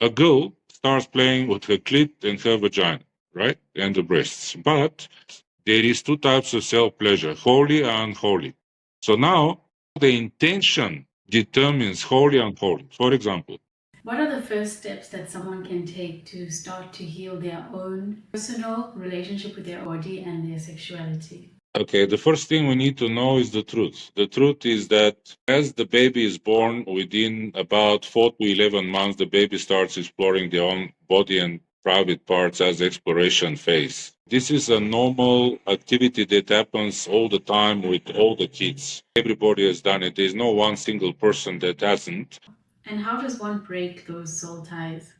A girl starts playing with her clit and her vagina, right? And the breasts. But there is two types of self-pleasure, holy and unholy. So now the intention determines holy and unholy. For example, What are the first steps that someone can take to start to heal their own personal relationship with their body and their sexuality? okay, the first thing we need to know is the truth. The truth is that as the baby is born, within about 4 to 11 months, the baby starts exploring their own body and private parts as exploration phase. This is a normal activity that happens all the time with all the kids. Everybody has done it. There's no one single person that hasn't. And how does one break those soul ties?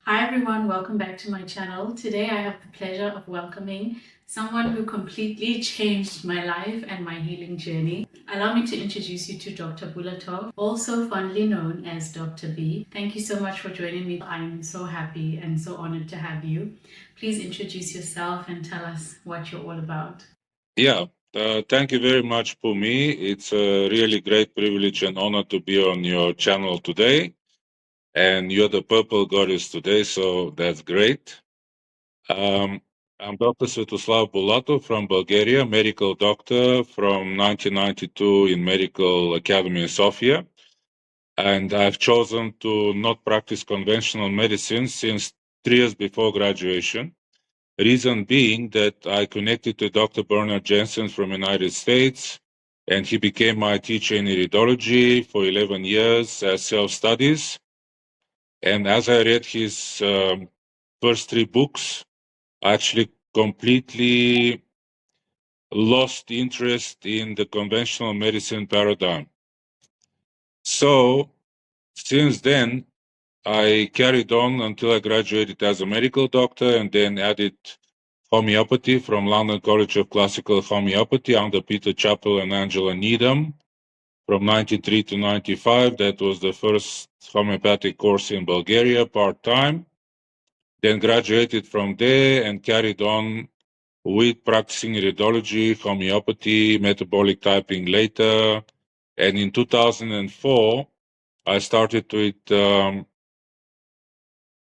Hi everyone, welcome back to my channel. Today I have the pleasure of welcoming someone who completely changed my life and my healing journey. Allow me to introduce you to Dr. Bulatov, also fondly known as Dr. B. Thank you so much for joining me. I'm so happy and so honored to have you. Please introduce yourself and tell us what you're all about. Yeah, thank you very much, Pumi. It's a really great privilege and honor to be on your channel today. And you're the purple goddess today, so that's great. Um, I'm Dr. Svetoslav Bulatov from Bulgaria, medical doctor from 1992 in Medical Academy in Sofia. And I've chosen to not practice conventional medicine since 3 years before graduation. Reason being that I connected to Dr. Bernard Jensen from United States, and he became my teacher in iridology for 11 years as self-studies. And as I read his first 3 books, I actually completely lost interest in the conventional medicine paradigm. So since then, I carried on until I graduated as a medical doctor and then added homeopathy from London College of Classical Homeopathy under Peter Chappell and Angela Needham from 93 to 95. That was the first homeopathic course in Bulgaria, part-time. Then graduated from there and carried on with practicing iridology, homeopathy, metabolic typing later. And in 2004, I started with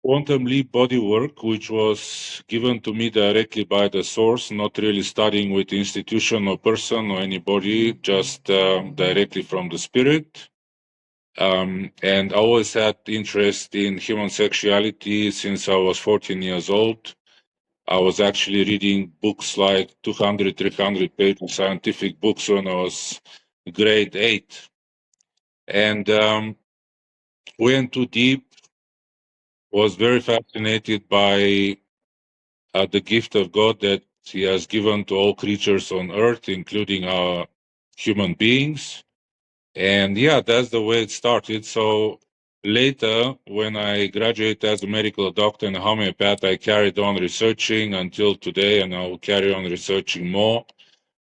quantum leap body work, which was given to me directly by the source, not really studying with institution or person or anybody, just directly from the spirit. And I always had interest in human sexuality since I was 14 years old. I was actually reading books like 200, 300 pages scientific books when I was grade 8. And went too deep, was very fascinated by the gift of God that He has given to all creatures on earth, including our human beings. And yeah, that's the way it started. So later, when I graduated as a medical doctor and a homeopath, I carried on researching until today, and I will carry on researching more.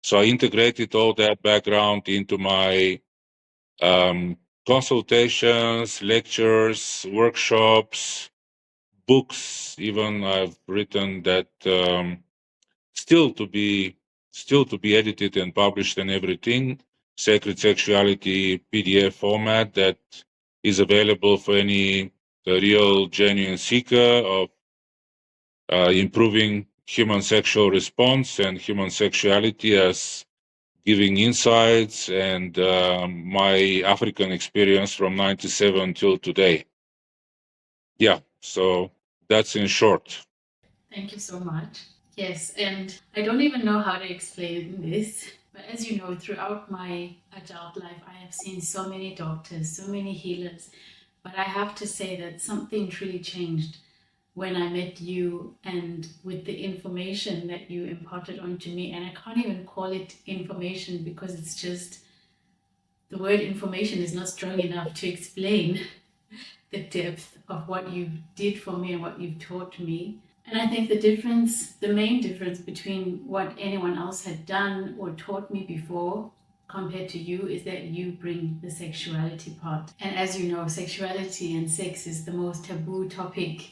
So I integrated all that background into my consultations, lectures, workshops, books. Even I've written that still to be still to be edited and published and everything. Sacred Sexuality PDF format that is available for any real genuine seeker of improving human sexual response and human sexuality, as giving insights and my African experience from 97 till today. Yeah, so that's in short. Thank you so much. Yes, and I don't even know how to explain this, but as you know, throughout my adult life, I have seen so many doctors, so many healers, but I have to say that something truly changed when I met you and with the information that you imparted onto me. And I can't even call it information because it's just the word information is not strong enough to explain the depth of what you did for me and what you've taught me. And I think the main difference between what anyone else had done or taught me before compared to you is that you bring the sexuality part. And as you know, sexuality and sex is the most taboo topic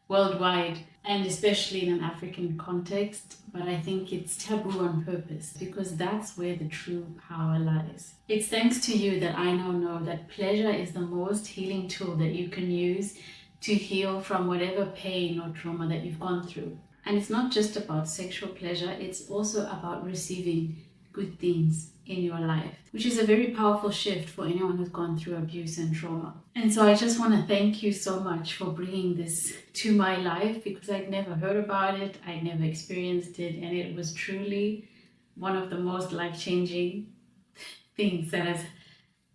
worldwide, and especially in an African context, but I think it's taboo on purpose because that's where the true power lies. It's thanks to you that I now know that pleasure is the most healing tool that you can use to heal from whatever pain or trauma that you've gone through. And it's not just about sexual pleasure, it's also about receiving good things in your life, which is a very powerful shift for anyone who's gone through abuse and trauma. And so I just want to thank you so much for bringing this to my life because I'd never heard about it, I'd never experienced it, and it was truly one of the most life-changing things that has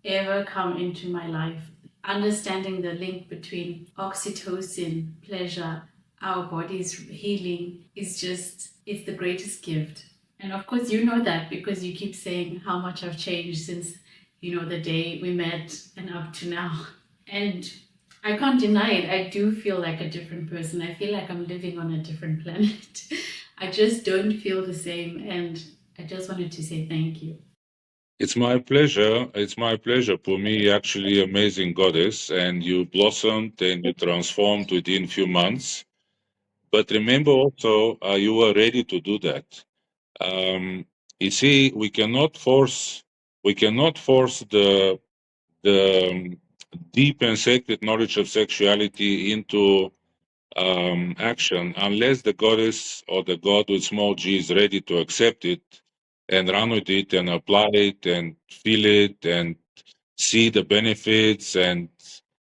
ever come into my life. Understanding the link between oxytocin, pleasure, our body's healing is just, it's the greatest gift. And of course, you know that because you keep saying how much I've changed since, the day we met and up to now. And I can't deny it. I do feel like a different person. I feel like I'm living on a different planet. I just don't feel the same. And I just wanted to say thank you. It's my pleasure. It's my pleasure. For me, actually, amazing goddess, and you blossomed and you transformed within few months. But remember also, you were ready to do that. You see, we cannot force the deep and sacred knowledge of sexuality into action unless the goddess or the god with small g is ready to accept it and run with it and apply it and feel it and see the benefits and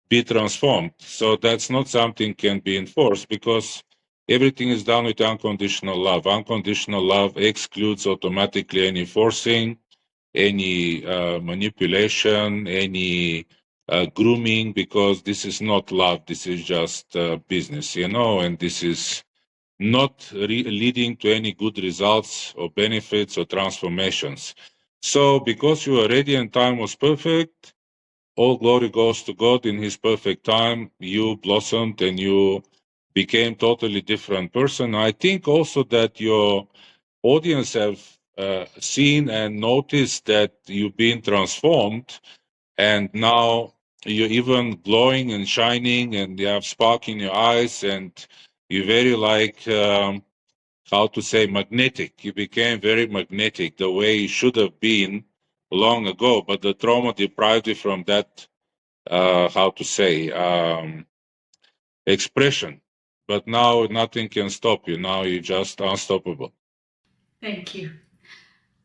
be transformed. So that's not something can be enforced because everything is done with unconditional love. Unconditional love excludes automatically any forcing, any manipulation, any grooming, because this is not love. This is just business, and this is not leading to any good results or benefits or transformations. So because you were ready and time was perfect, all glory goes to God in his perfect time. You blossomed and you became totally different person. I think also that your audience have seen and noticed that you've been transformed and now you're even glowing and shining and you have spark in your eyes and you're very how to say magnetic. You became very magnetic the way you should have been long ago, but the trauma deprived you from that how to say expression. But now nothing can stop you. Now you're just unstoppable. Thank you.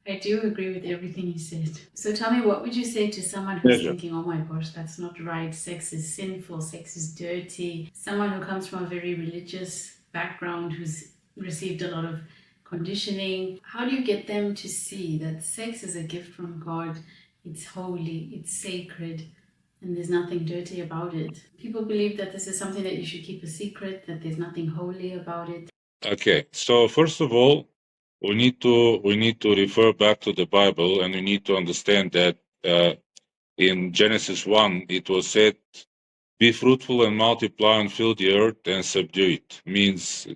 I do agree with everything you said. So tell me, what would you say to someone who's Pleasure. thinking, oh my gosh, that's not right, sex is sinful, sex is dirty? Someone who comes from a very religious background, who's received a lot of conditioning. How do you get them to see that sex is a gift from God? It's holy, it's sacred, and there's nothing dirty about it. People believe that this is something that you should keep a secret, that there's nothing holy about it. Okay, so first of all, we need to refer back to the Bible, and we need to understand that in Genesis 1 it was said, "Be fruitful and multiply and fill the earth and subdue it." Means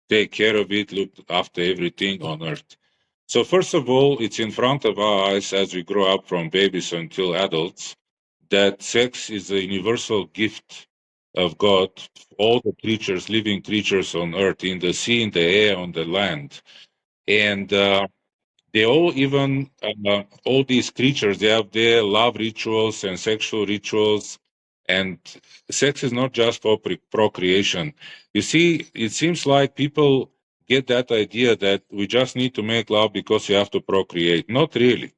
take care of it, look after everything on earth. So first of all, it's in front of our eyes as we grow up from babies until adults that sex is a universal gift of God, all the creatures, living creatures on earth, in the sea, in the air, on the land. And they all, even all these creatures, they have their love rituals and sexual rituals. And sex is not just for procreation. You see, it seems like people get that idea that we just need to make love because you have to procreate. Not really.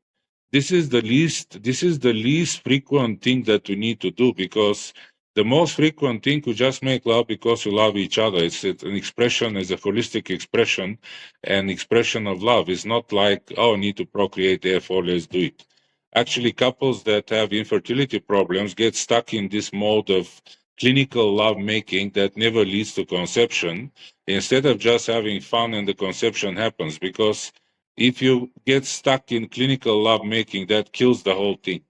This is the least frequent thing that we need to do, because the most frequent thing, we just make love because you love each other. It's an expression, is a holistic expression, an expression of love. It's not like, oh, I need to procreate, therefore let's do it. Actually, couples that have infertility problems get stuck in this mode of clinical love making that never leads to conception, instead of just having fun and the conception happens. Because if you get stuck in clinical love making, that kills the whole thing.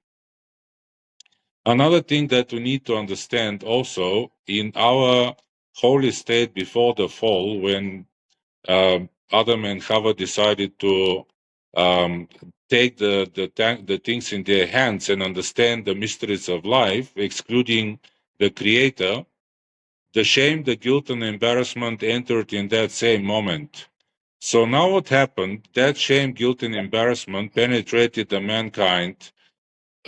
Another thing that we need to understand also, in our holy state before the fall, when Adam and Chava decided to take the things in their hands and understand the mysteries of life, excluding the Creator, the shame, the guilt, and embarrassment entered in that same moment. So now what happened? That shame, guilt, and embarrassment penetrated the mankind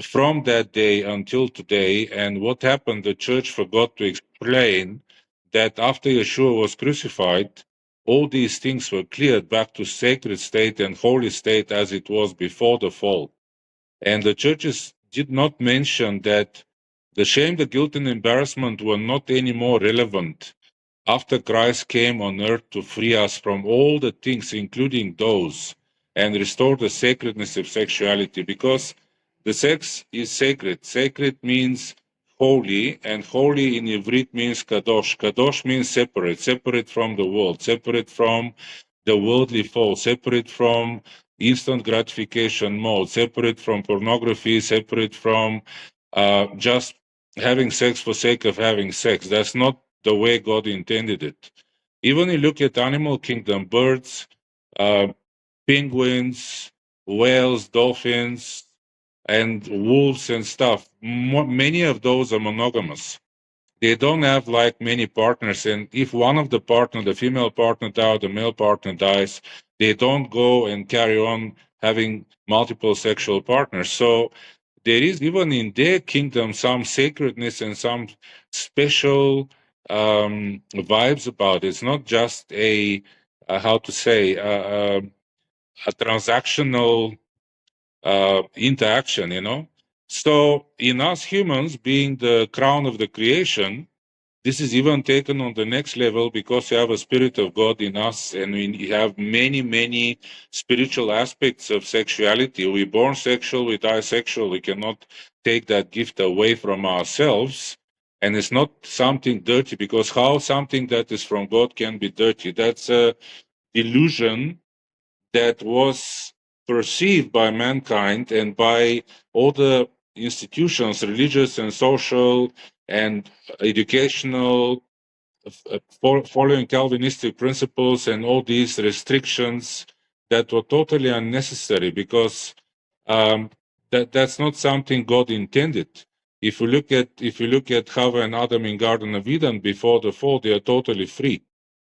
from that day until today. And what happened? The church forgot to explain that after Yeshua was crucified, all these things were cleared back to sacred state and holy state as it was before the fall. And the churches did not mention that the shame, the guilt, and embarrassment were not any more relevant after Christ came on earth to free us from all the things, including those, and restore the sacredness of sexuality, because the sex is sacred. Sacred means holy, and holy in Ivrit means kadosh. Kadosh means separate, separate from the world, separate from the worldly fall, separate from instant gratification mode, separate from pornography, separate from just having sex for sake of having sex. That's not the way God intended it. Even you look at animal kingdom, birds, penguins, whales, dolphins, and wolves and stuff, many of those are monogamous. They don't have like many partners, and if one of the partner, the female partner dies, the male partner dies, they don't go and carry on having multiple sexual partners. So there is, even in their kingdom, some sacredness and some special vibes about it. It's not just a how to say a transactional interaction, you know. So in us humans, being the crown of the creation, this is even taken on the next level because we have a spirit of God in us, and we have many, many spiritual aspects of sexuality. We're born sexual, we die sexual. We cannot take that gift away from ourselves. And it's not something dirty, because how something that is from God can be dirty? That's a illusion that was perceived by mankind and by all the institutions, religious and social and educational, following Calvinistic principles and all these restrictions that were totally unnecessary, because that's not something God intended. If you look at Chava and Adam in Garden of Eden before the fall, they are totally free.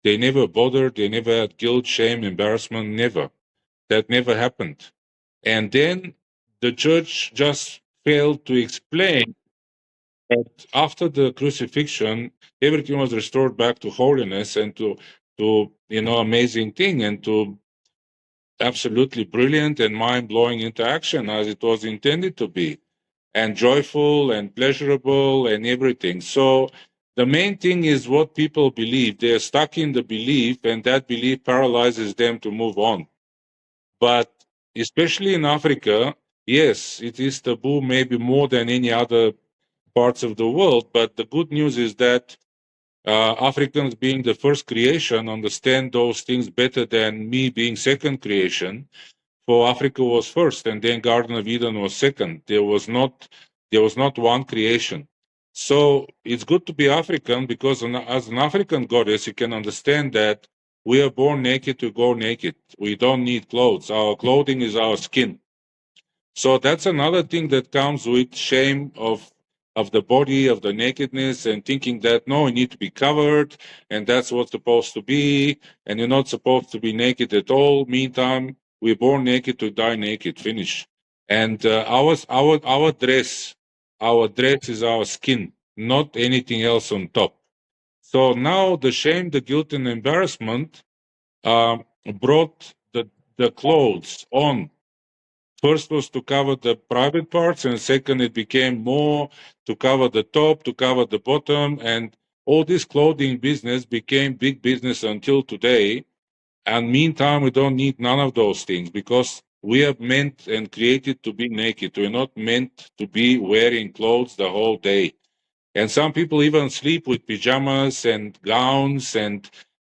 They never bothered, they never had guilt, shame, embarrassment, never. That never happened. And then the church just failed to explain that after the crucifixion, everything was restored back to holiness and to amazing thing, and to absolutely brilliant and mind-blowing interaction as it was intended to be, and joyful and pleasurable and everything. So the main thing is what people believe. They're stuck in the belief, and that belief paralyzes them to move on. But especially in Africa, yes, it is taboo, maybe more than any other parts of the world. But the good news is that Africans, being the first creation, understand those things better than me being second creation. For Africa was first, and then Garden of Eden was second. There was not one creation. So it's good to be African, because as an African goddess, you can understand that we are born naked to go naked. We don't need clothes. Our clothing is our skin. So that's another thing that comes with shame of the body, of the nakedness, and thinking that no, you need to be covered, and that's what's supposed to be, and you're not supposed to be naked at all. Meantime, we're born naked to die naked. Finish. And our dress is our skin, not anything else on top. So now the shame, the guilt, and embarrassment brought the clothes on. First was to cover the private parts, and second, it became more to cover the top, to cover the bottom, and all this clothing business became big business until today. And meantime, we don't need none of those things, because we are meant and created to be naked. We're not meant to be wearing clothes the whole day. And some people even sleep with pajamas and gowns, and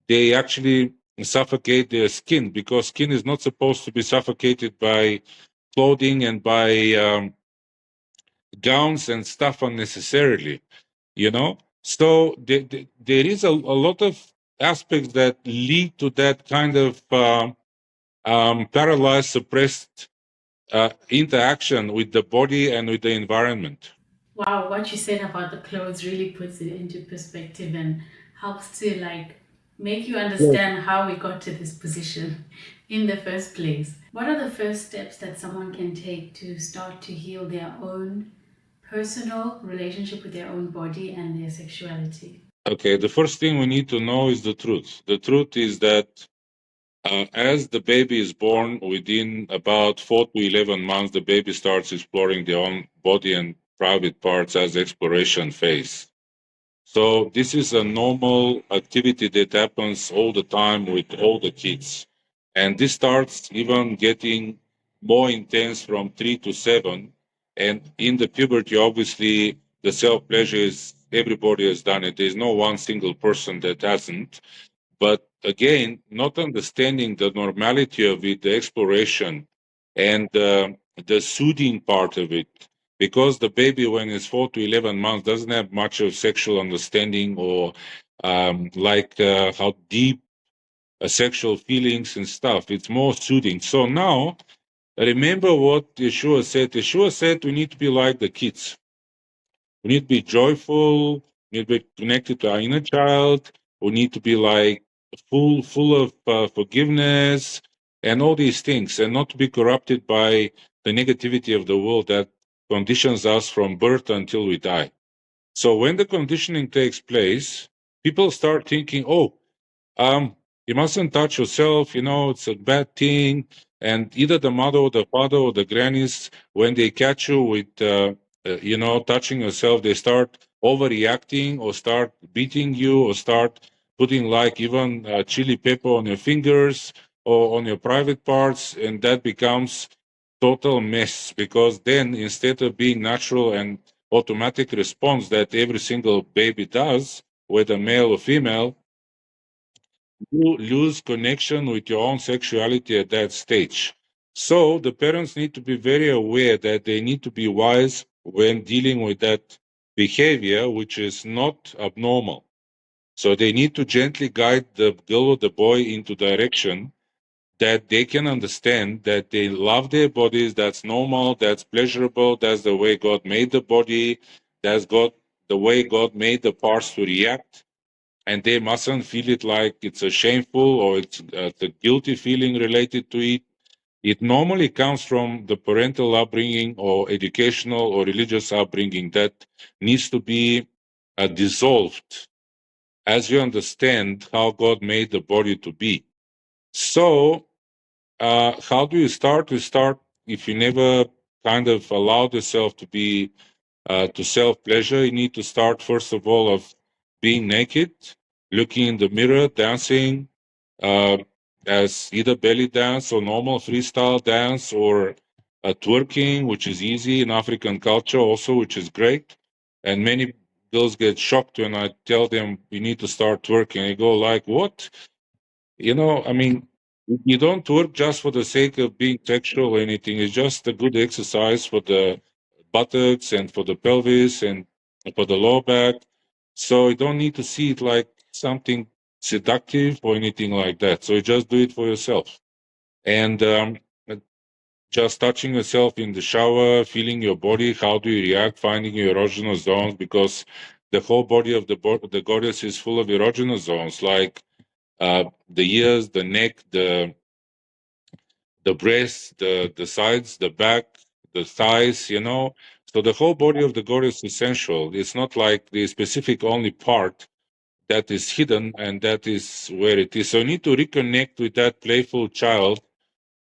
they actually suffocate their skin, because skin is not supposed to be suffocated by clothing and by gowns and stuff unnecessarily, you know. So there is a lot of aspects that lead to that kind of paralyzed, suppressed interaction with the body and with the environment. Wow, what you said about the clothes really puts it into perspective and helps to like make you understand how we got to this position in the first place. What are the first steps that someone can take to start to heal their own personal relationship with their own body and their sexuality? Okay, the first thing we need to know is the truth. The truth is that as the baby is born, within about 4 to 11 months, the baby starts exploring their own body and private parts as exploration phase. So this is a normal activity that happens all the time with all the kids. And this starts even getting more intense from 3 to 7. And in the puberty, obviously, the self pleasure is everybody has done it. There's no one single person that hasn't. But again, not understanding the normality of it, the exploration, and the soothing part of it, because the baby, when it's 4 to 11 months, doesn't have much of sexual understanding or how deep sexual feelings and stuff. It's more soothing. So now, remember what Yeshua said. Yeshua said we need to be like the kids. We need to be joyful. We need to be connected to our inner child. We need to be like full of forgiveness and all these things, and not to be corrupted by the negativity of the world that conditions us from birth until we die. So when the conditioning takes place, people start thinking, "Oh, you mustn't touch yourself, it's a bad thing." And either the mother or the father or the grannies, when they catch you with touching yourself, they start overreacting or start beating you or start putting like even chili pepper on your fingers or on your private parts, and that becomes total mess, because then instead of being natural and automatic response that every single baby does, whether male or female, you lose connection with your own sexuality at that stage. So the parents need to be very aware that they need to be wise when dealing with that behavior, which is not abnormal. So they need to gently guide the girl or the boy into direction that they can understand that they love their bodies. That's normal. That's pleasurable. That's the way God made the body. That's God, the way God made the parts to react, and they mustn't feel it like it's a shameful or it's the guilty feeling related to it. It normally comes from the parental upbringing or educational or religious upbringing that needs to be dissolved as you understand how God made the body to be. So, how do you start? You start if you never kind of allowed yourself to be to self pleasure. You need to start first of all of being naked, looking in the mirror, dancing uh, as either belly dance or normal freestyle dance, or twerking, which is easy in African culture also, which is great. And many girls get shocked when I tell them you need to start twerking. They go like, "What?" I mean, you don't work just for the sake of being sexual or anything. It's just a good exercise for the buttocks and for the pelvis and for the lower back. So you don't need to see it like something seductive or anything like that. So you just do it for yourself. And just touching yourself in the shower, feeling your body, how do you react, finding your erogenous zones, because the whole body of the goddess is full of erogenous zones, like the ears, the neck, the breast, the sides, the back, the thighs. So the whole body of the goddess is essential. It's not like the specific only part that is hidden and that is where it is. So you need to reconnect with that playful child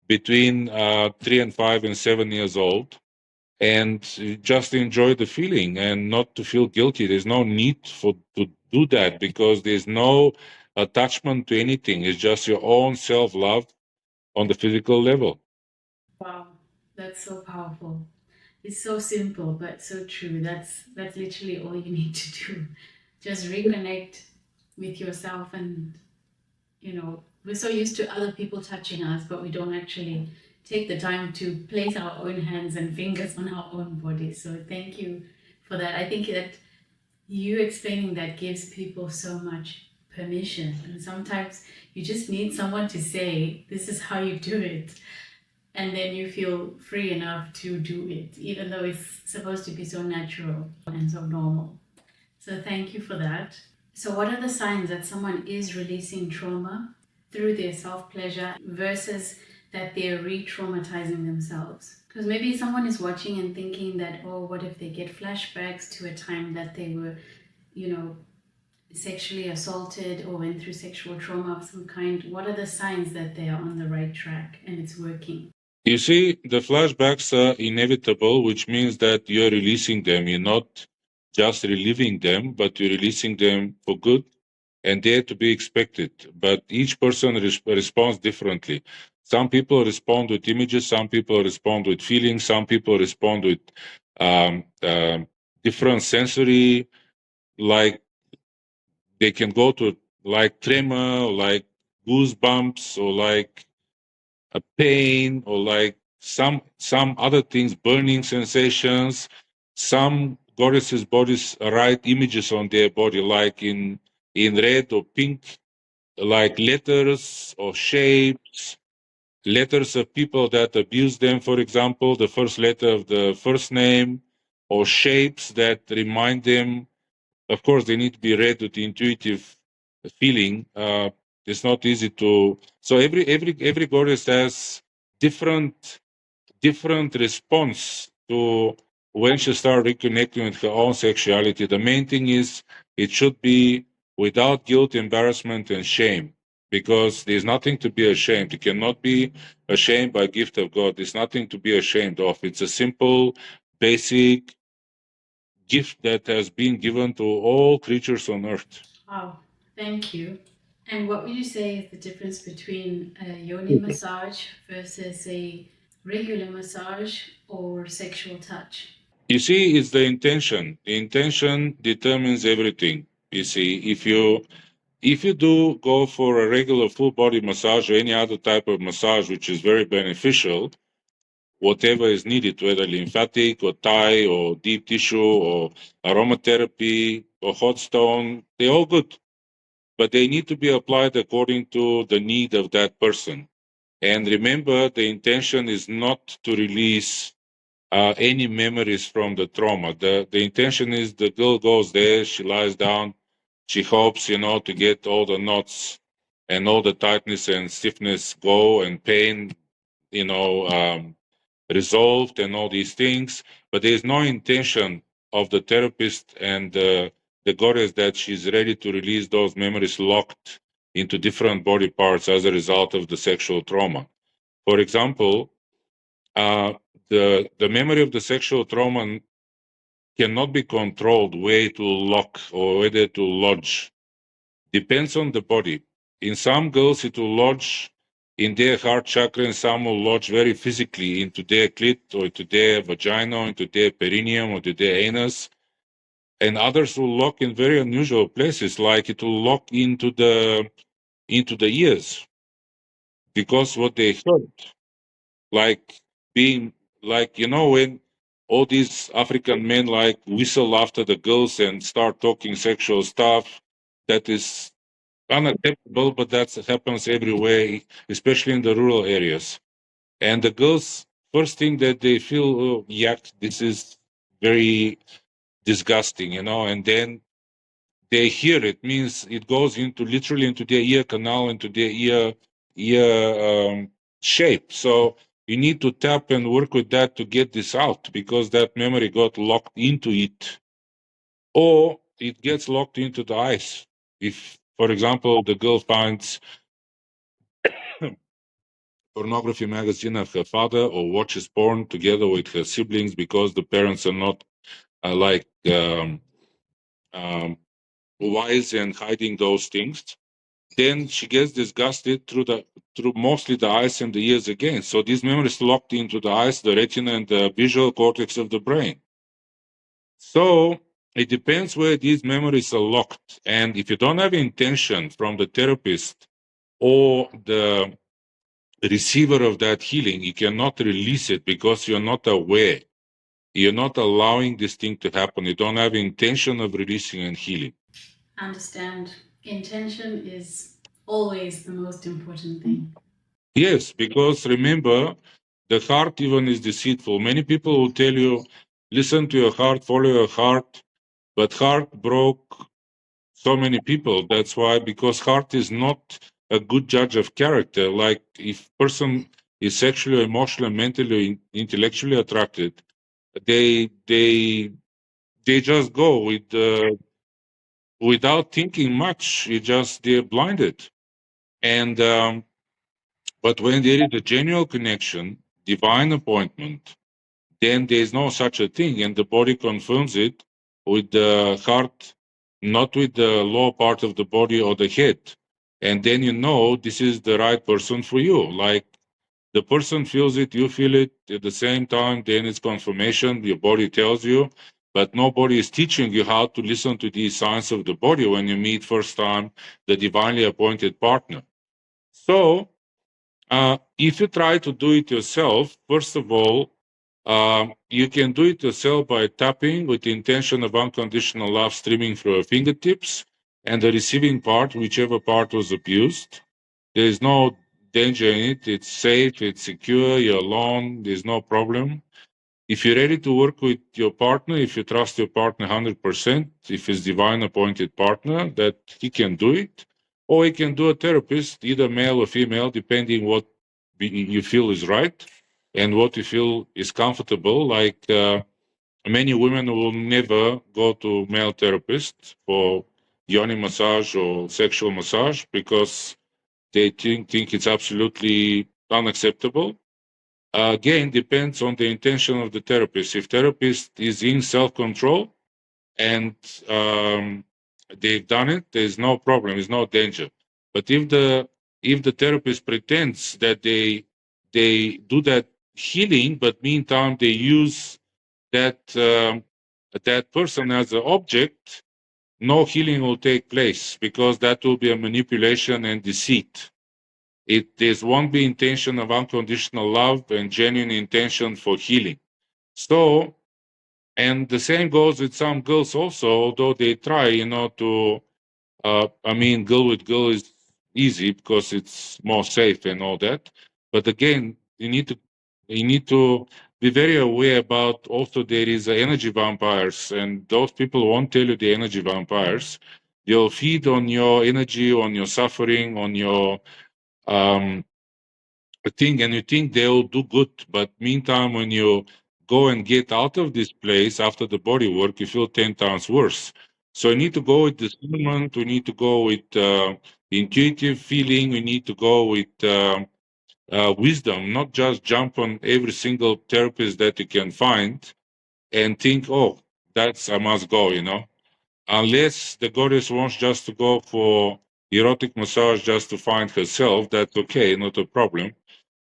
between 3 and 5 and 7 years old, and just enjoy the feeling and not to feel guilty. There's no need for to do that, because there's no attachment to anything. It's just your own self-love on the physical level. Wow, that's so powerful. It's so simple but so true. That's literally all you need to do. Just reconnect with yourself, and we're so used to other people touching us, but we don't actually take the time to place our own hands and fingers on our own bodies. So thank you for that. I think that you explaining that gives people so much permission, and sometimes you just need someone to say, this is how you do it. and then you feel free enough to do it, even though it's supposed to be so natural and so normal. So thank you for that. So what are the signs that someone is releasing trauma through their self-pleasure versus that they're re-traumatizing themselves? Because maybe someone is watching and thinking that, oh, what if they get flashbacks to a time that they were, sexually assaulted or went through sexual trauma of some kind? What are the signs that they are on the right track and it's working? You see, the flashbacks are inevitable, which means that you're releasing them. You're not just reliving them, but you're releasing them for good, and they're to be expected. But each person responds differently. Some people respond with images, some people respond with feelings, some people respond with um, um different sensory, like they can go to like tremor, like goosebumps, or like a pain, or like some other things, burning sensations. Some goddesses' bodies write images on their body, like in red or pink, like letters or shapes, letters of people that abuse them, for example, the first letter of the first name, or shapes that remind them. Of course, they need to be read with the intuitive feeling. It's not easy to. So every goddess has different response to when she start reconnecting with her own sexuality. The main thing is it should be without guilt, embarrassment, and shame, because there's nothing to be ashamed. You cannot be ashamed by gift of God. There's nothing to be ashamed of. It's a simple, basic gift that has been given to all creatures on earth. Wow, thank you. And what would you say is the difference between a yoni massage versus a regular massage or sexual touch? You see, it's the intention. The intention determines everything. You see, if you do go for a regular full body massage or any other type of massage, which is very beneficial, whatever is needed, whether lymphatic or Thai or deep tissue or aromatherapy or hot stone, they're all good, but they need to be applied according to the need of that person. And remember, the intention is not to release any memories from the trauma. The intention is the girl goes there, she lies down, she hopes, to get all the knots and all the tightness and stiffness go, and pain, resolved, and all these things. But there is no intention of the therapist and the goddess that she's ready to release those memories locked into different body parts as a result of the sexual trauma. For example, uh, the memory of the sexual trauma cannot be controlled where to lock or whether to lodge. Depends on the body. In some girls, it will lodge in their heart chakra, and some will lodge very physically into their clit or into their vagina or into their perineum or to their anus. And others will lock in very unusual places, like it will lock into the ears, because what they heard, like being like when all these African men like whistle after the girls and start talking sexual stuff, that is unacceptable, but that happens everywhere, especially in the rural areas. And the girls, first thing that they feel, oh, yuck, this is very disgusting, and then they hear it, means it goes into literally into their ear canal, into their ear shape. So you need to tap and work with that to get this out, because that memory got locked into it, or it gets locked into the eyes. If, for example, the girl finds pornography magazine of her father, or watches porn together with her siblings because the parents are not like um, wise and hiding those things, then she gets disgusted through mostly the eyes and the ears again. So these memories locked into the eyes, the retina, and the visual cortex of the brain. So it depends where these memories are locked. And if you don't have intention from the therapist or the receiver of that healing, you cannot release it because you're not aware. You're not allowing this thing to happen. You don't have intention of releasing and healing. Understand. Intention is always the most important thing. Yes, because remember, The heart even is deceitful. Many people will tell you, listen to your heart, follow your heart, but heart broke so many people. That's why, because heart is not a good judge of character. Like if person is sexually, emotionally, mentally, intellectually attracted, they just go with without thinking much. They're blinded. And but when there is a genuine connection, divine appointment, then there is no such a thing, and the body confirms it with the heart, not with the lower part of the body or the head. And then you know this is the right person for you. Like the person feels it, you feel it at the same time, then it's confirmation, your body tells you, but nobody is teaching you how to listen to these signs of the body when you meet first time the divinely appointed partner. So if you try to do it yourself, first of all, you can do it yourself by tapping with the intention of unconditional love streaming through your fingertips and the receiving part, whichever part was abused. There is no danger in it. It's safe, it's secure, you're alone, there's no problem. If you're ready to work with your partner, if you trust your partner 100%, if it's divine appointed partner, that he can do it, or he can do a therapist, either male or female, depending what you feel is right and what you feel is comfortable. Like many women will never go to male therapist for yoni massage or sexual massage because they think it's absolutely unacceptable. Again, depends on the intention of the therapist. If therapist is in self-control and they've done it, there's no problem, there's no danger. But if the therapist pretends that they do that healing, but meantime they use that person as an object, no healing will take place because that will be a manipulation and deceit. There won't be intention of unconditional love and genuine intention for healing. So, and the same goes with some girls also, although they try, to, girl with girl is easy because it's more safe and all that. But again, you need to be very aware about also there is energy vampires, and those people won't tell you the energy vampires. They'll feed on your energy, on your suffering, on your um, thing, and you think they'll do good, but meantime when you go and get out of this place after the body work, you feel 10 times worse. So you need to go with discernment, we need to go with intuitive feeling, we need to go with wisdom, not just jump on every single therapist that you can find and think, oh, that's I must go, unless the goddess wants just to go for erotic massage just to find herself, that's okay, not a problem.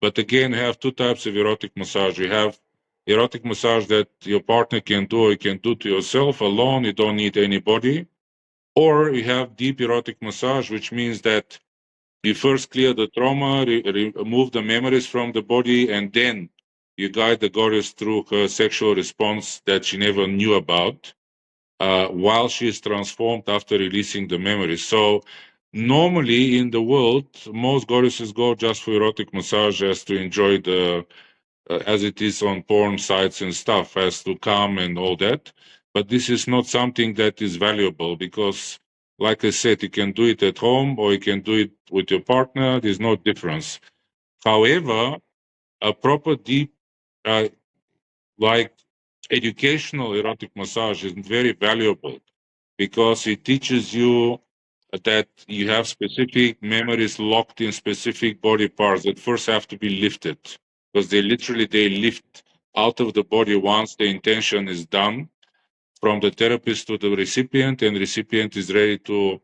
But again, we have two types of erotic massage. You have erotic massage that your partner can do or you can do to yourself alone. You don't need anybody. Or you have deep erotic massage, which means that you first clear the trauma, remove the memories from the body, and then you guide the goddess through her sexual response that she never knew about while she is transformed after releasing the memories. So normally in the world, most goddesses go just for erotic massage just to enjoy the, as it is on porn sites and stuff, as to come and all that. But this is not something that is valuable because, like I said, you can do it at home or you can do it with your partner. There's no difference. However, a proper deep, like educational erotic massage is very valuable because it teaches you that you have specific memories locked in specific body parts that first have to be lifted because they lift out of the body once the intention is done from the therapist to the recipient, and recipient is ready to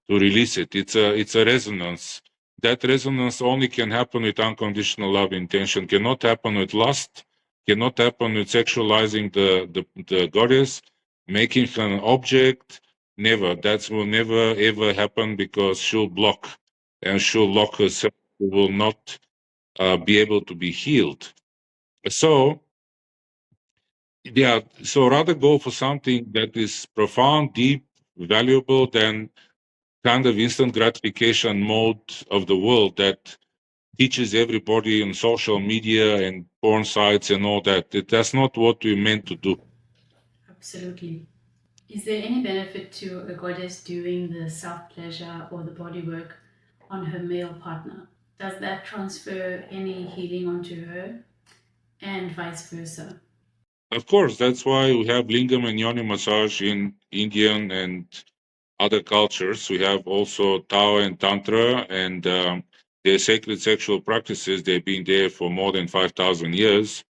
release it. It's a resonance. That resonance only can happen with unconditional love intention, cannot happen with lust, cannot happen with sexualizing the goddess, making her an object. Never. That will never ever happen because she'll block and she'll lock herself. She will not be able to be healed. So, yeah, so rather go for something that is profound, deep, valuable than kind of instant gratification mode of the world that teaches everybody on social media and porn sites and all that. That's not what we meant to do. Absolutely. Is there any benefit to a goddess doing the self pleasure or the body work on her male partner? Does that transfer any healing onto her and vice versa? Of course, that's why we have lingam and yoni massage in Indian and other cultures. We have also Tao and Tantra and their sacred sexual practices. They've been there for more than 5,000 years.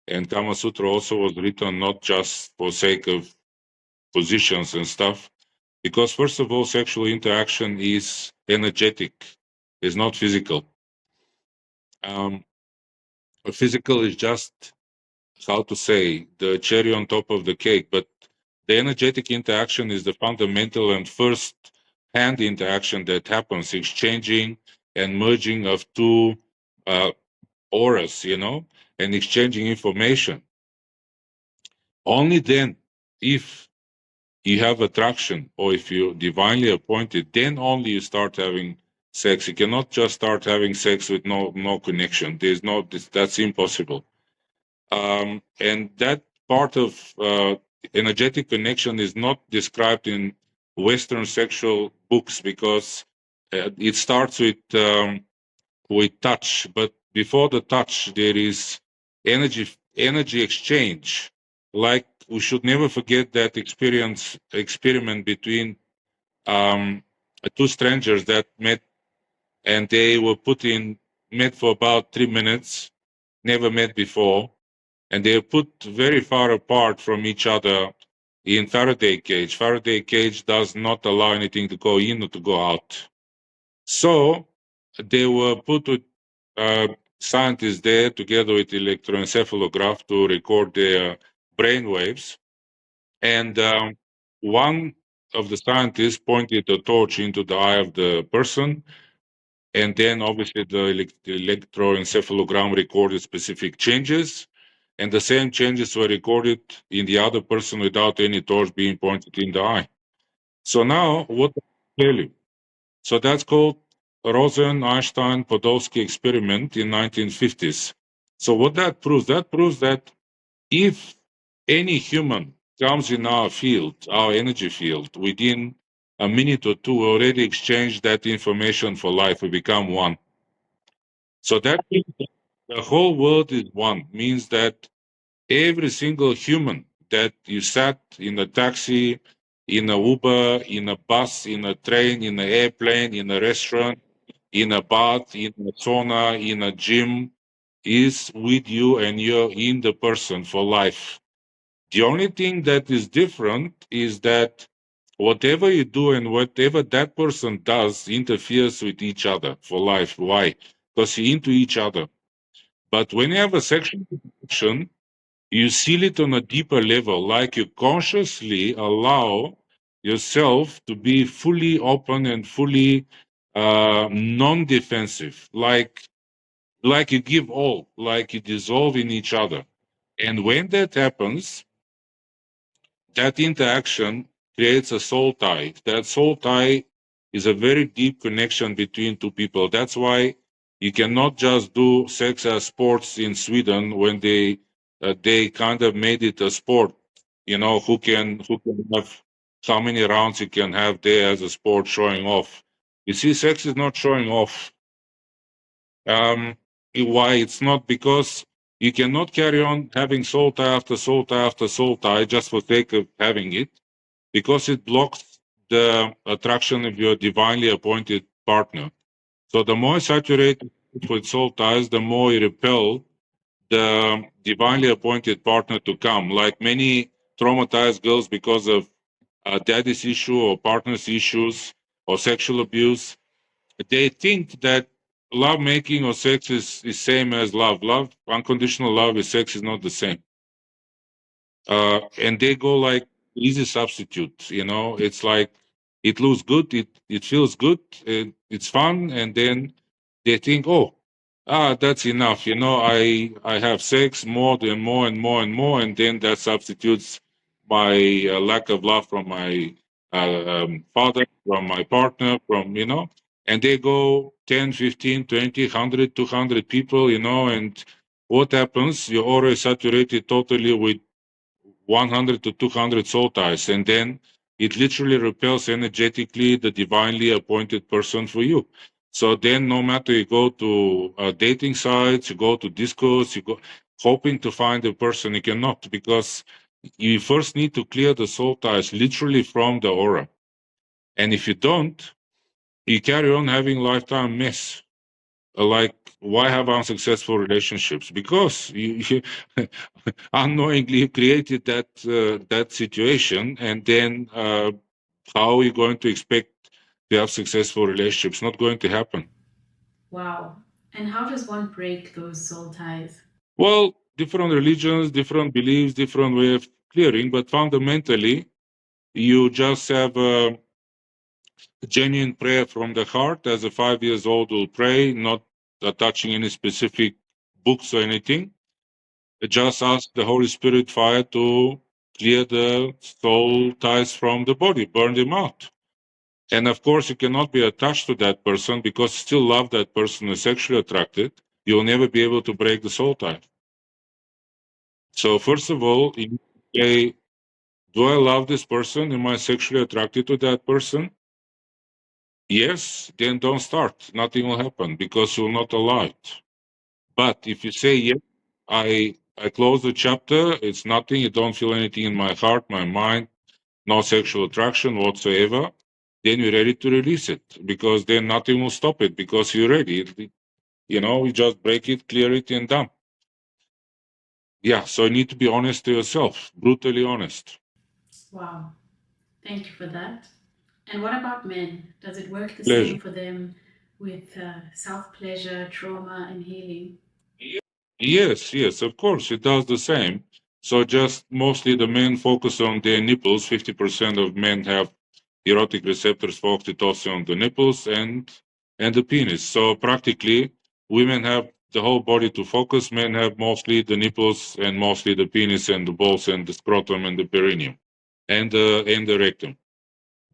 And Kama Sutra also was written not just for sake of positions and stuff, because first of all, sexual interaction is energetic, is not physical. Physical is just, how to say, the cherry on top of the cake, but the energetic interaction is the fundamental and first hand interaction that happens, exchanging and merging of two auras, and exchanging information. Only then, if you have attraction or if you're divinely appointed, then only you start having sex. You cannot just start having sex with no connection. That's impossible. And that part of energetic connection is not described in Western sexual books because it starts with touch, but before the touch, there is energy exchange. Like we should never forget that experiment between two strangers that met, and they were met for about 3 minutes, never met before, and they are put very far apart from each other in Faraday cage. Faraday cage does not allow anything to go in or to go out. So they were put with scientists there together with electroencephalograph to record their brain waves. And one of the scientists pointed a torch into the eye of the person. And then obviously the electroencephalogram recorded specific changes. And the same changes were recorded in the other person without any torch being pointed in the eye. So now, what I tell you? So that's called Rosen-Einstein-Podolsky experiment in 1950s. So what that proves? That proves that if any human comes in our field, our energy field, within a minute or two, we already exchanged that information for life. We become one. So that means that the whole world is one, means that every single human that you sat in a taxi, in a Uber, in a bus, in a train, in an airplane, in a restaurant, in a bath, in a sauna, in a gym, is with you and you're in the person for life. The only thing that is different is that whatever you do and whatever that person does interferes with each other for life. Why? Because you're into each other. But when you have a sexual connection, you seal it on a deeper level, like you consciously allow yourself to be fully open and fully non-defensive, like you give all, like you dissolve in each other. And when that happens, that interaction creates a soul tie. That soul tie is a very deep connection between two people. That's why you cannot just do sex as sports in Sweden when they kind of made it a sport. Who can have how many rounds you can have there as a sport showing off. You see, sex is not showing off. Why it's not? Because you cannot carry on having soul tie after soul tie after soul tie just for sake of having it, because it blocks the attraction of your divinely appointed partner. So the more saturated with soul ties, the more you repel the divinely appointed partner to come. Like many traumatized girls because of daddy's issue or partner's issues or sexual abuse, they think that love making or sex is same as love. Unconditional love with sex is not the same. And they go like easy substitute. It's like it looks good, it feels good, it's fun, and then they think, oh, that's enough. I have sex more and more and more and more, and then that substitutes my lack of love from my father, from my partner, from. And they go 10, 15, 20, 100, 200 people, and what happens? You're already saturated totally with 100 to 200 soul ties, and then it literally repels energetically the divinely appointed person for you. So then, no matter you go to dating sites, you go to discos, you go hoping to find a person, you cannot, because you first need to clear the soul ties literally from the aura. And if you don't, you carry on having lifetime mess. Like, why have unsuccessful relationships? Because you unknowingly created that situation, and then how are you going to expect to have successful relationships? Not going to happen. Wow. And how does one break those soul ties? Well, different religions, different beliefs, different way of clearing, but fundamentally, you just have a genuine prayer from the heart. As a 5 years old will pray, not touching any specific books or anything. Just ask the Holy Spirit fire to clear the soul ties from the body, burn them out. And of course, you cannot be attached to that person because you still love that person and sexually attracted. You'll never be able to break the soul tie. So, first of all, you need to say, do I love this person? Am I sexually attracted to that person? Yes, then don't start. Nothing will happen because you'll not allow it. But if you say, yes, I close the chapter, it's nothing, you don't feel anything in my heart, my mind, no sexual attraction whatsoever, then you're ready to release it because then nothing will stop it because you're ready. You just break it, clear it, and done. Yeah, so you need to be honest to yourself, brutally honest. Wow. Thank you for that. And what about men? Does it work the Pleasure. same for them with self pleasure, trauma, and healing? Yes, of course, it does the same. So just mostly the men focus on their nipples. 50% of men have erotic receptors for oxytocin on the nipples and the penis. So practically, women have the whole body to focus. Men have mostly the nipples and mostly the penis and the balls and the scrotum and the perineum and the rectum.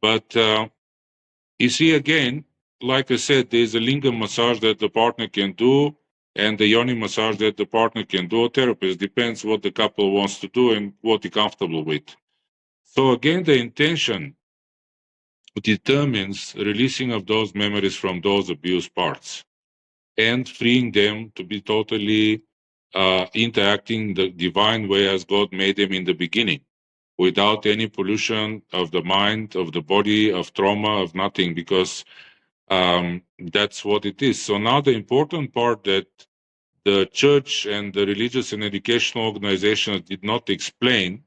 But you see, again, like I said, there's a lingam massage that the partner can do, and the yoni massage that the partner can do. A therapist depends what the couple wants to do and what they're comfortable with. So again, the intention determines releasing of those memories from those abused parts and freeing them to be totally interacting the divine way as God made them in the beginning, without any pollution of the mind, of the body, of trauma, of nothing, because that's what it is. So now the important part that the church and the religious and educational organizations did not explain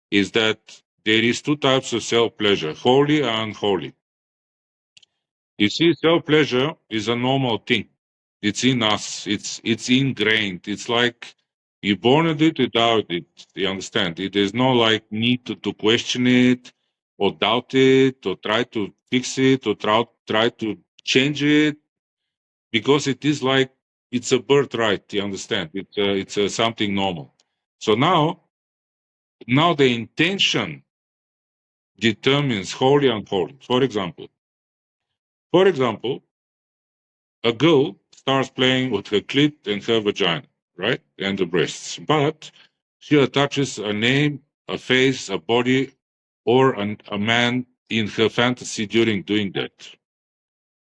is that there is two types of self-pleasure, holy and unholy. You see, self-pleasure is a normal thing. It's in us. It's ingrained. It's like you born with it without it. You understand? There's no like need to question it or doubt it or try to fix it or try to change it because it is like it's a birthright. You understand? It's something normal. So now the intention determines holy and unholy. For example, a girl starts playing with her clit and her vagina, right, and the breasts, but she attaches a name, a face, a body, or a man in her fantasy during doing that.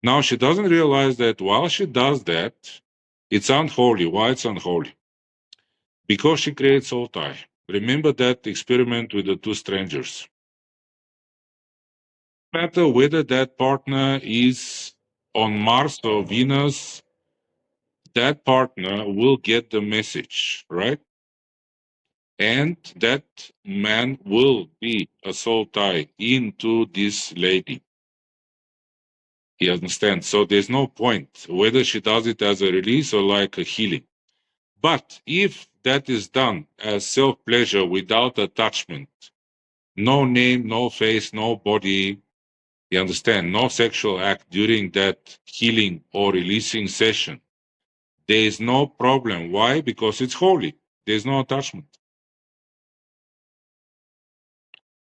Now she doesn't realize that while she does that, it's unholy. Why it's unholy? Because she creates soul tie. Remember that experiment with the two strangers. No matter whether that partner is on Mars or Venus, that partner will get the message, right? And that man will be a soul tie into this lady. You understand? So there's no point whether she does it as a release or like a healing. But if that is done as self pleasure without attachment, no name, no face, no body, you understand, no sexual act during that healing or releasing session, there is no problem. Why? Because it's holy. There's no attachment.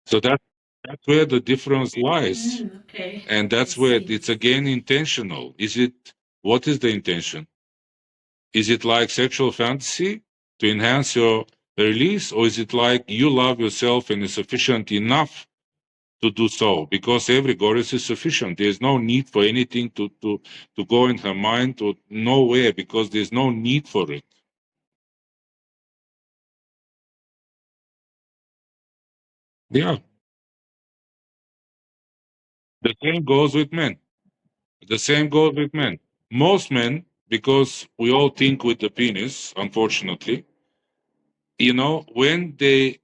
So that That's where the difference lies. Okay. And that's I where see. it's again intentional. What is the intention? Is it like sexual fantasy to enhance your release, or is it like you love yourself and is sufficient enough to do so? Because every goddess is sufficient. There's no need for anything to go in her mind or nowhere, because there's no need for it. Yeah. The same goes with men. The same goes with men. Most men, because we all think with the penis, unfortunately, when they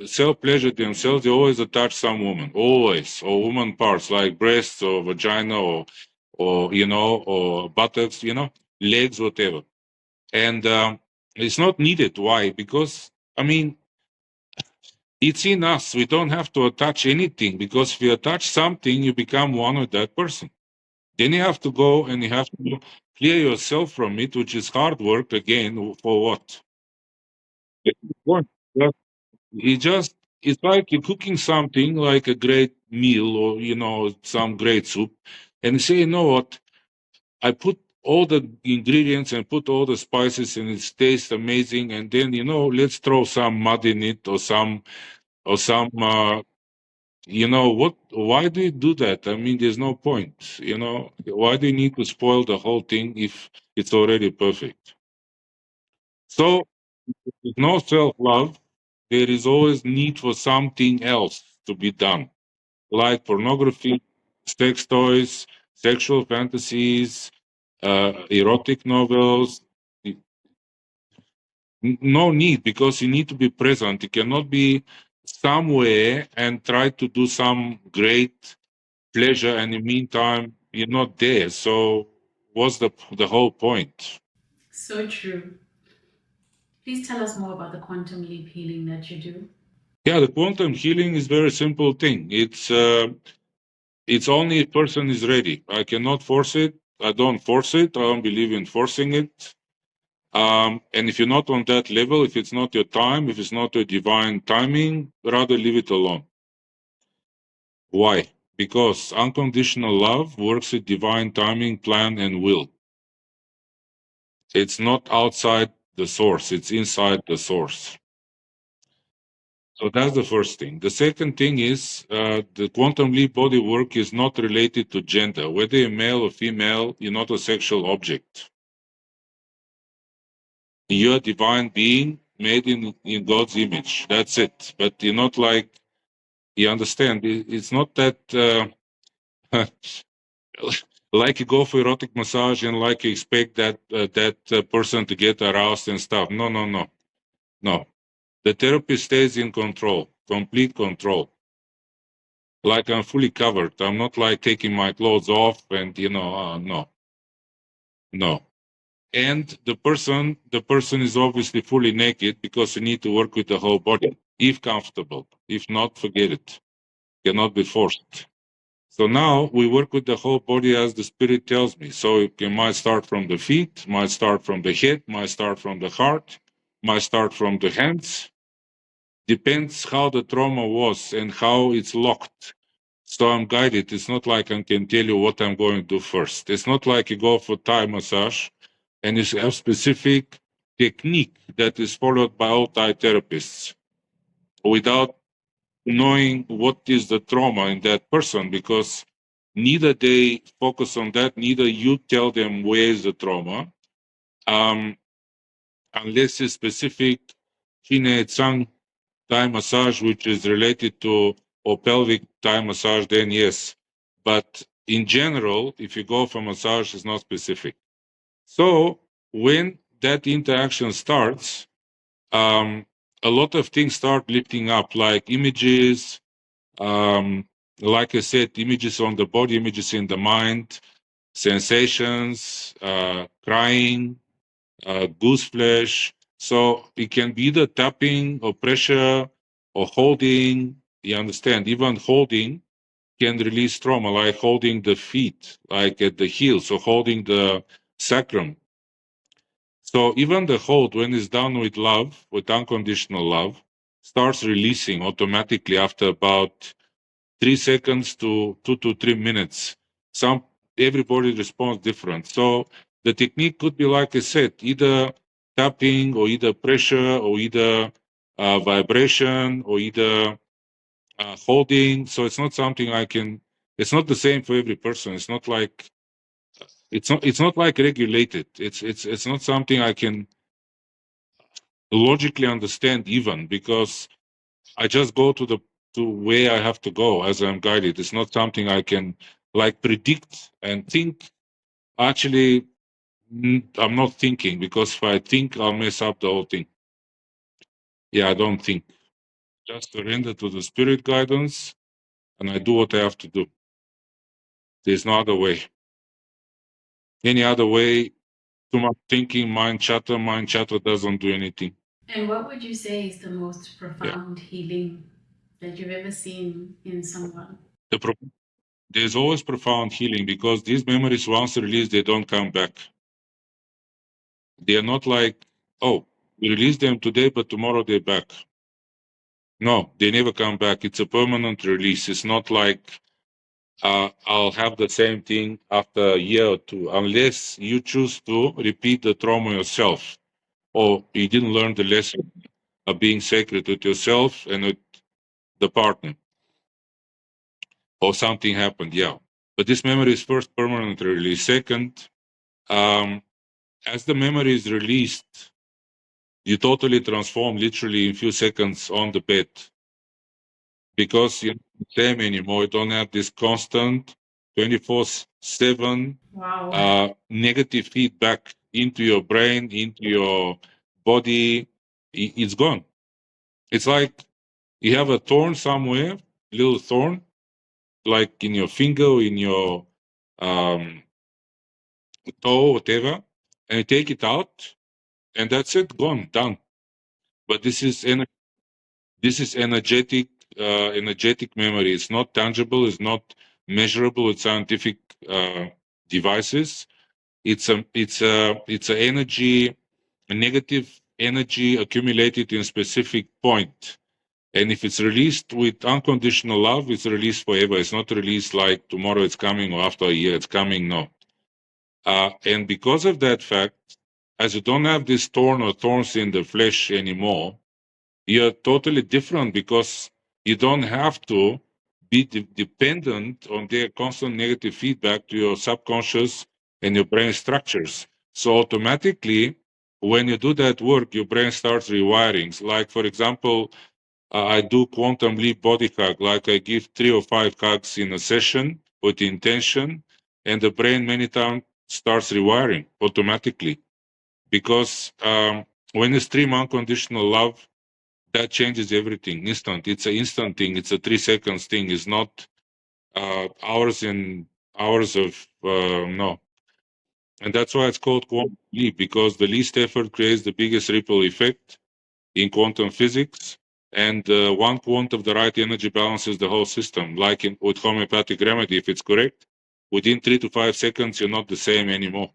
self pleasure themselves, they always attach some woman, always, or woman parts like breasts or vagina or buttocks, legs, whatever. And it's not needed. Why? Because I mean, it's in us. We don't have to attach anything, because if you attach something, you become one with that person. Then you have to go and you have to clear yourself from it, which is hard work again. For what? What? It's like you're cooking something like a great meal, or some great soup, and you say, you know what? I put all the ingredients and put all the spices, and it tastes amazing. And then let's throw some mud in it, or some. What? Why do you do that? I mean, there's no point. Why do you need to spoil the whole thing if it's already perfect? So, with no self-love, there is always need for something else to be done, like pornography, sex toys, sexual fantasies, erotic novels. No need, because you need to be present. You cannot be somewhere and try to do some great pleasure, and in the meantime you're not there. So what's the whole point? So true. Please tell us more about the quantum leap healing that you do. Yeah, the quantum healing is very simple thing. It's only a person is ready. I cannot force it. I don't force it. I don't believe in forcing it. And if you're not on that level, if it's not your time, if it's not your divine timing, rather leave it alone. Why? Because unconditional love works with divine timing, plan, and will. It's not outside the source, it's inside the source. So that's the first thing. The second thing is the quantum leap body work is not related to gender. Whether you're male or female, you're not a sexual object. You're a divine being made in God's image. That's it. But you're not like, you understand, it's not that like you go for erotic massage and like you expect that person to get aroused and stuff. No, no, no, no. The therapist stays in control, complete control. Like I'm fully covered. I'm not like taking my clothes off and no, no. And the person is obviously fully naked, because you need to work with the whole body, if comfortable. If not, forget it. Cannot be forced. So now we work with the whole body as the spirit tells me. So it might start from the feet, might start from the head, might start from the heart, might start from the hands. Depends how the trauma was and how it's locked. So I'm guided. It's not like I can tell you what I'm going to do first. It's not like you go for Thai massage and you have specific technique that is followed by all Thai therapists without knowing what is the trauma in that person, because neither they focus on that, neither you tell them where is the trauma, um, unless it's specific Chine Tsang Thai massage, which is related to or pelvic Thai massage, then yes. But in general, if you go for massage, it's not specific. So when that interaction starts, a lot of things start lifting up, like images, like I said, images on the body, images in the mind, sensations, crying, goose flesh. So it can be the tapping or pressure or holding. You understand? Even holding can release trauma, like holding the feet, like at the heels, or holding the sacrum. So even the hold, when it's done with love, with unconditional love, starts releasing automatically after about 3 seconds to 2 to 3 minutes. Everybody responds different. So the technique could be, like I said, either tapping or either pressure or either vibration or either holding. So it's not something I can. It's not the same for every person. It's not like regulated. It's not something I can logically understand even, because I just go to where I have to go as I'm guided. It's not something I can like predict and think. Actually, I'm not thinking, because if I think, I'll mess up the whole thing. Yeah, I don't think. Just surrender to the spirit guidance, and I do what I have to do. There's no other way. Any other way, too much thinking, mind chatter doesn't do anything. And what would you say is the most profound healing that you've ever seen in someone? There's always profound healing, because these memories, once released, they don't come back. They are not like, oh, we release them today, but tomorrow they're back. No, they never come back. It's a permanent release. It's not like I'll have the same thing after a year or two, unless you choose to repeat the trauma yourself, or you didn't learn the lesson of being sacred with yourself and with the partner, or something happened. Yeah. But this memory is first permanent release. Second, as the memory is released, you totally transform literally in a few seconds on the bed, because you're not the same anymore. You don't have this constant 24/7 negative feedback into your brain, into your body. It's gone. It's like you have a thorn somewhere, little thorn, like in your finger or in your toe, whatever, and you take it out, and that's it, gone, done. But this is energetic, energetic memory. It's not tangible. It's not measurable with scientific devices. It's a energy, a negative energy accumulated in a specific point. And if it's released with unconditional love, it's released forever. It's not released like tomorrow it's coming or after a year it's coming. No. And because of that fact, as you don't have this thorn or thorns in the flesh anymore, you're totally different, because you don't have to be dependent on their constant negative feedback to your subconscious and your brain structures. So automatically, when you do that work, your brain starts rewiring. Like, for example, I do quantum leap body hug, like I give 3 or 5 hugs in a session with the intention, and the brain many times starts rewiring automatically, because when you stream unconditional love, that changes everything instant. It's an instant thing. It's a 3 seconds thing. It's not hours and hours of no. And that's why it's called quantum leap, because the least effort creates the biggest ripple effect in quantum physics. And 1 quant of the right energy balances the whole system. Like with homeopathic remedy, if it's correct, within 3 to 5 seconds, you're not the same anymore.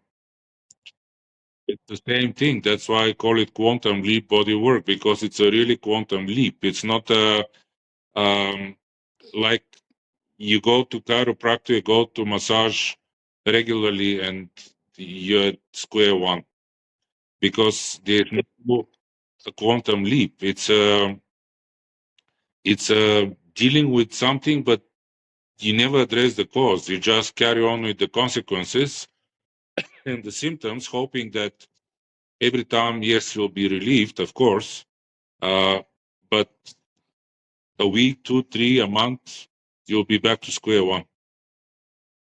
It's the same thing. That's why I call it quantum leap body work, because it's a really quantum leap. It's not a like you go to chiropractor, you go to massage regularly, and you're at square one, because there's no a quantum leap. It's dealing with something, but you never address the cause. You just carry on with the consequences and the symptoms, hoping that every time, yes, you'll be relieved, of course, but a week, 2, 3, a month, you'll be back to square one.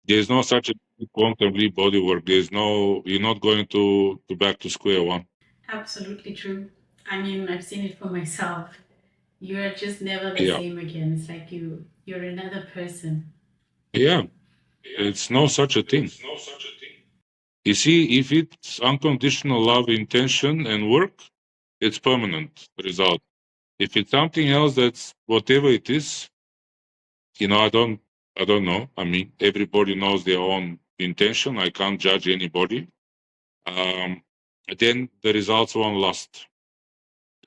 There's no such a quantum leap body work. You're not going to back to square one. Absolutely true. I mean, I've seen it for myself. You're just never the Yeah. same again. It's like you're another person. Yeah. It's no such a thing. You see, if it's unconditional love, intention, and work, it's permanent result. If it's something else, that's whatever it is, I don't know. I mean, everybody knows their own intention. I can't judge anybody. Then the results won't last.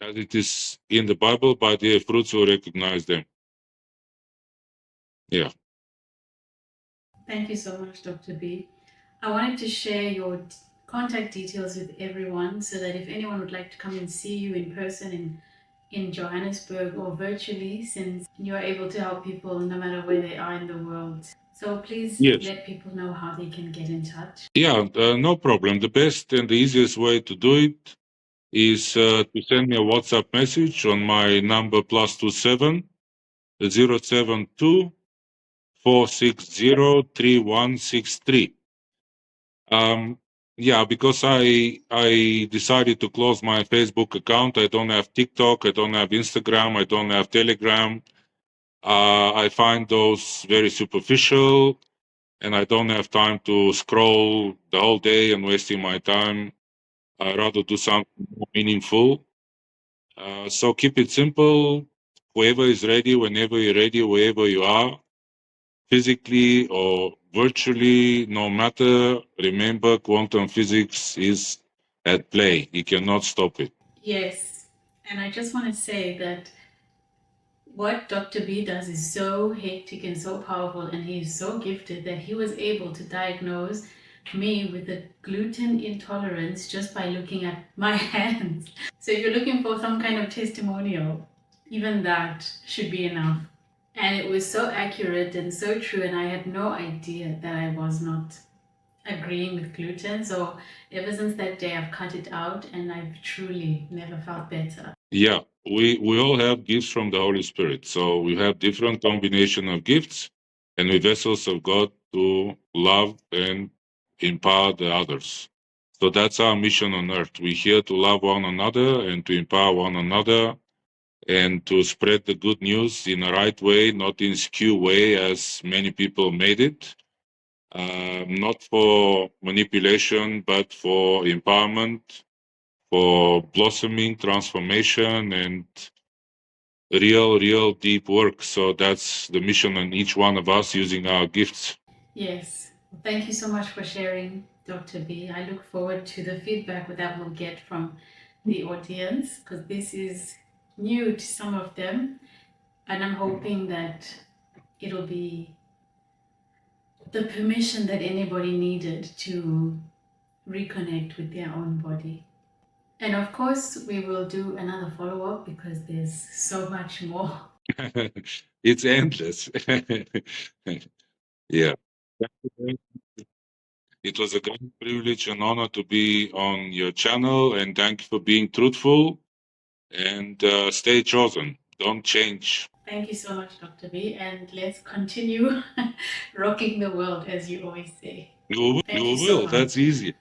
As it is in the Bible, by their fruits will recognize them. Yeah. Thank you so much, Dr. B. I wanted to share your contact details with everyone so that if anyone would like to come and see you in person in Johannesburg or virtually, since you are able to help people no matter where they are in the world. So please Yes. let people know how they can get in touch. Yeah, no problem. The best and the easiest way to do it is to send me a WhatsApp message on my number +27 072 460 3163. Yeah, because I decided to close my Facebook account. I don't have TikTok, I don't have Instagram, I don't have Telegram. I find those very superficial, and I don't have time to scroll the whole day and wasting my time. I rather do something more meaningful. So keep it simple. Whoever is ready, whenever you're ready, wherever you are, physically or virtually, no matter, remember quantum physics is at play. You cannot stop it. Yes, and I just want to say that what Dr. B does is so hectic and so powerful, and he is so gifted that he was able to diagnose me with a gluten intolerance just by looking at my hands. So if you're looking for some kind of testimonial, even that should be enough. And it was so accurate and so true, and I had no idea that I was not agreeing with gluten. So ever since that day, I've cut it out, and I've truly never felt better. Yeah, we all have gifts from the Holy Spirit. So we have different combination of gifts, and we're vessels of God to love and empower the others. So that's our mission on earth. We're here to love one another and to empower one another and to spread the good news in a right way, not in skew way as many people made it. Not for manipulation, but for empowerment, for blossoming, transformation, and real deep work. So that's the mission on each one of us using our gifts. Yes. Thank you so much for sharing, Dr. B. I look forward to the feedback that we'll get from the audience because this is new to some of them. And I'm hoping that it'll be the permission that anybody needed to reconnect with their own body. And of course, we will do another follow up because there's so much more. It's endless. Yeah. It was a great privilege and honor to be on your channel, and thank you for being truthful and stay chosen. Don't change. Thank you so much, Dr. B. And let's continue rocking the world, as you always say. You Thank you so will. much. That's easy.